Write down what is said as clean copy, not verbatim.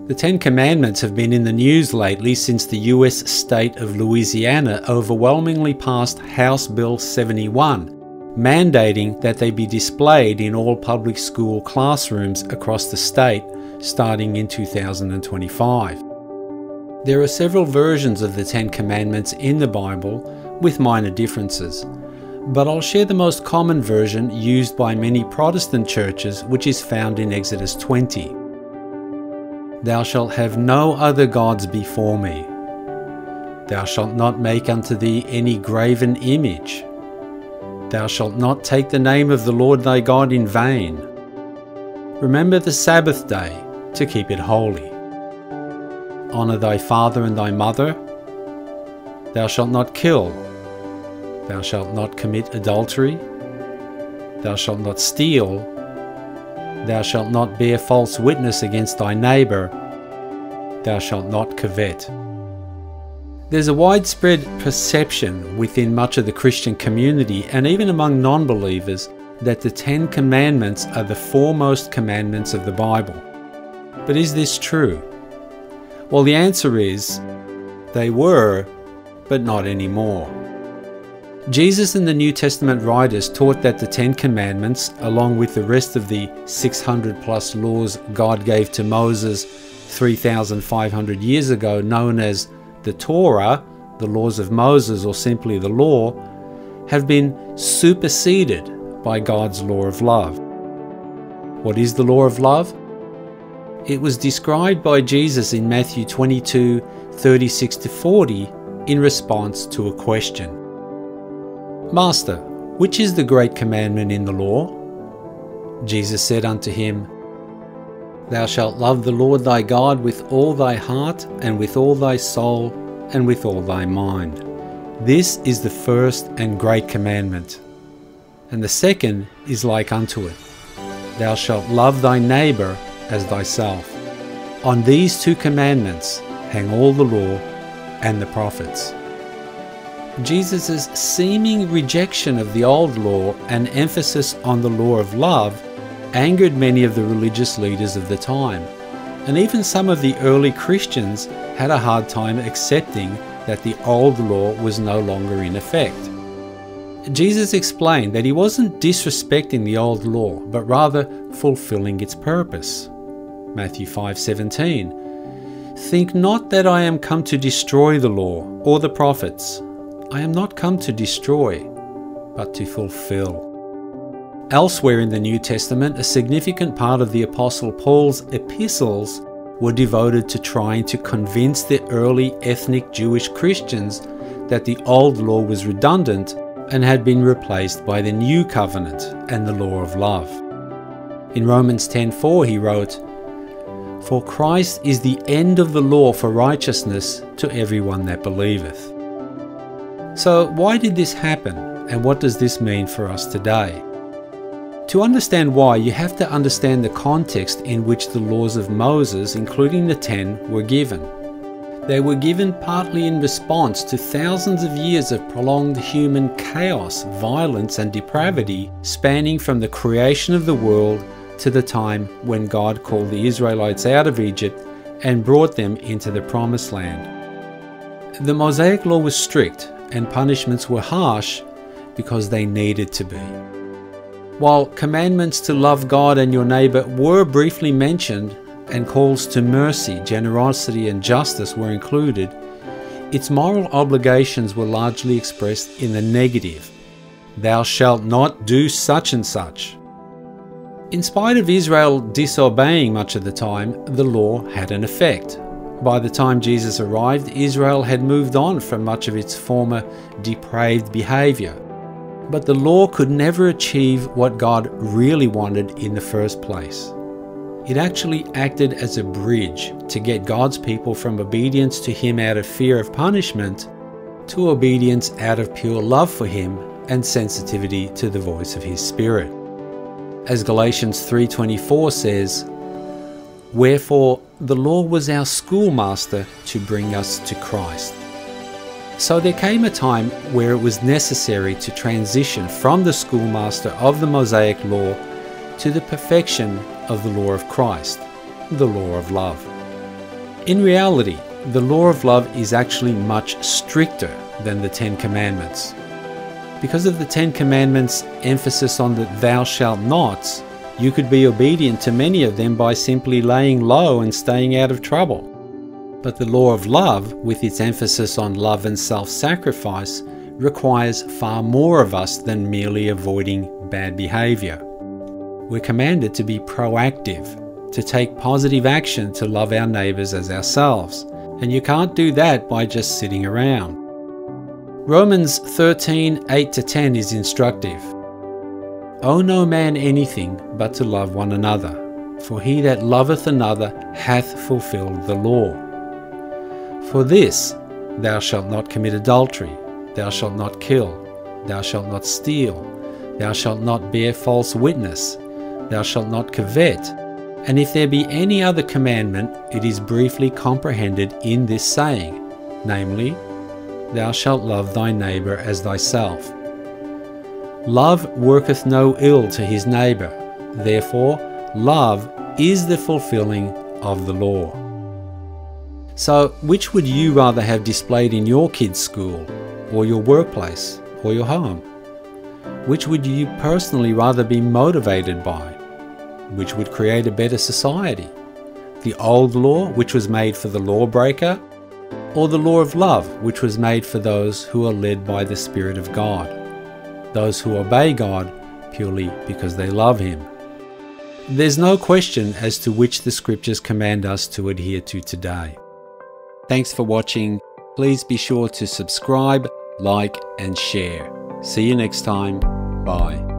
The Ten Commandments have been in the news lately since the US state of Louisiana overwhelmingly passed House Bill 71, mandating that they be displayed in all public school classrooms across the state starting in 2025. There are several versions of the Ten Commandments in the Bible with minor differences, but I'll share the most common version used by many Protestant churches, which is found in Exodus 20. Thou shalt have no other gods before me. Thou shalt not make unto thee any graven image. Thou shalt not take the name of the Lord thy God in vain. Remember the Sabbath day to keep it holy. Honour thy father and thy mother. Thou shalt not kill. Thou shalt not commit adultery. Thou shalt not steal. Thou shalt not bear false witness against thy neighbour. Thou shalt not covet. There's a widespread perception within much of the Christian community and even among non-believers that the Ten Commandments are the foremost commandments of the Bible. But is this true? Well, the answer is, they were, but not anymore. Jesus and the New Testament writers taught that the Ten Commandments, along with the rest of the 600 plus laws God gave to Moses 3,500 years ago, known as the Torah, the laws of Moses, or simply the law, have been superseded by God's law of love. What is the law of love? It was described by Jesus in Matthew 22:36-40 in response to a question. Master, which is the great commandment in the law? Jesus said unto him, Thou shalt love the Lord thy God with all thy heart, and with all thy soul, and with all thy mind. This is the first and great commandment. And the second is like unto it. Thou shalt love thy neighbour as thyself. On these two commandments hang all the law and the prophets. Jesus' seeming rejection of the old law and emphasis on the law of love angered many of the religious leaders of the time, and even some of the early Christians had a hard time accepting that the old law was no longer in effect. Jesus explained that he wasn't disrespecting the old law, but rather fulfilling its purpose. Matthew 5:17, Think not that I am come to destroy the law or the prophets. I am not come to destroy, but to fulfill. Elsewhere in the New Testament, a significant part of the Apostle Paul's epistles were devoted to trying to convince the early ethnic Jewish Christians that the old law was redundant and had been replaced by the new covenant and the law of love. In Romans 10:4 he wrote, For Christ is the end of the law for righteousness to everyone that believeth. So why did this happen, and what does this mean for us today? To understand why, you have to understand the context in which the laws of Moses, including the 10, were given. They were given partly in response to thousands of years of prolonged human chaos, violence and depravity, spanning from the creation of the world to the time when God called the Israelites out of Egypt and brought them into the Promised Land. The Mosaic law was strict, and punishments were harsh because they needed to be. While commandments to love God and your neighbour were briefly mentioned, and calls to mercy, generosity and justice were included, its moral obligations were largely expressed in the negative. Thou shalt not do such and such. In spite of Israel disobeying much of the time, the law had an effect. By the time Jesus arrived, Israel had moved on from much of its former depraved behaviour. But the law could never achieve what God really wanted in the first place. It actually acted as a bridge to get God's people from obedience to Him out of fear of punishment to obedience out of pure love for Him and sensitivity to the voice of His Spirit. As Galatians 3:24 says, Wherefore the law was our schoolmaster to bring us to Christ. So there came a time where it was necessary to transition from the schoolmaster of the Mosaic law to the perfection of the law of Christ, the law of love. In reality, the law of love is actually much stricter than the Ten Commandments. Because of the Ten Commandments' emphasis on the thou shalt nots, you could be obedient to many of them by simply laying low and staying out of trouble. But the law of love, with its emphasis on love and self-sacrifice, requires far more of us than merely avoiding bad behavior. We're commanded to be proactive, to take positive action to love our neighbors as ourselves, and you can't do that by just sitting around. Romans 13:8-10 is instructive. Owe no man anything but to love one another, for he that loveth another hath fulfilled the law. For this, thou shalt not commit adultery, thou shalt not kill, thou shalt not steal, thou shalt not bear false witness, thou shalt not covet, and if there be any other commandment, it is briefly comprehended in this saying, namely, thou shalt love thy neighbour as thyself. Love worketh no ill to his neighbour, therefore love is the fulfilling of the law. So, which would you rather have displayed in your kids' school, or your workplace, or your home? Which would you personally rather be motivated by? Which would create a better society? The old law, which was made for the lawbreaker, or the law of love, which was made for those who are led by the Spirit of God, those who obey God purely because they love Him? There's no question as to which the Scriptures command us to adhere to today. Thanks for watching. Please be sure to subscribe, like, and share. See you next time. Bye.